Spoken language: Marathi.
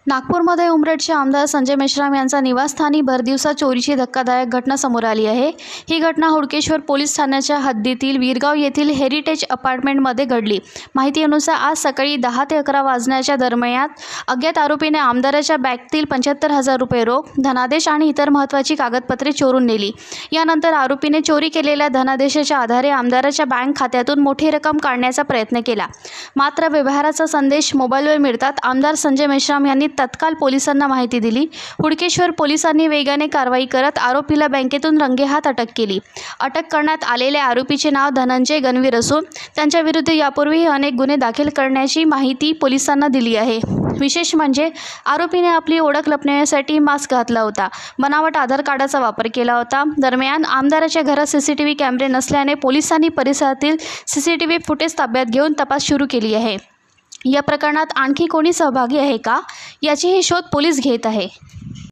नागपूरमध्ये उमरेडचे आमदार संजय मेश्राम यांचा निवासस्थानी भरदिवसा चोरीची धक्कादायक घटना समोर आली आहे। ही घटना हुडकेश्वर पोलीस ठाण्याच्या हद्दीतील वीरगाव येथील हेरिटेज अपार्टमेंटमध्ये घडली। माहितीनुसार आज सकाळी 10 ते 11 वाजण्याच्या दरम्यान अज्ञात आरोपीने आमदाराच्या बॅगतील 75,000 रुपये रोख, धनादेश आणि इतर महत्त्वाची कागदपत्रे चोरून नेली। यानंतर आरोपीने चोरी केलेल्या धनादेशाच्या आधारे आमदाराच्या बँक खात्यातून मोठी रक्कम काढण्याचा प्रयत्न केला। मात्र व्यवहाराचा संदेश मोबाईलवर मिळताच आमदार संजय मेश्राम यांनी तत्काळ पोलिसांना माहिती दिली। हुडकेश्वर पोलिसांनी वेगाने कारवाई करत आरोपीला बँकेतून रंगेहात अटक केली। अटक करण्यात आलेल्या आरोपीचे नाव धनंजय गणवीर असून त्यांच्या विरुद्ध यापूर्वीही अनेक गुन्हे दाखल करण्याची माहिती पोलिसांना दिली आहे। विशेष म्हणजे आरोपीने आपली ओळख लपवण्यासाठी मास्क घातला होता, बनावट आधार कार्डाचा वापर केला होता। दरम्यान आमदाराच्या घरात सीसीटीव्ही कॅमेरे नसल्याने पोलिसांनी परिसरातील सीसीटीव्ही फुटेज ताब्यात घेऊन तपास सुरू केली आहे। या प्रकरणात आणखी कोणी सहभागी आहे का याचीही शोध पोलीस घेत आहे।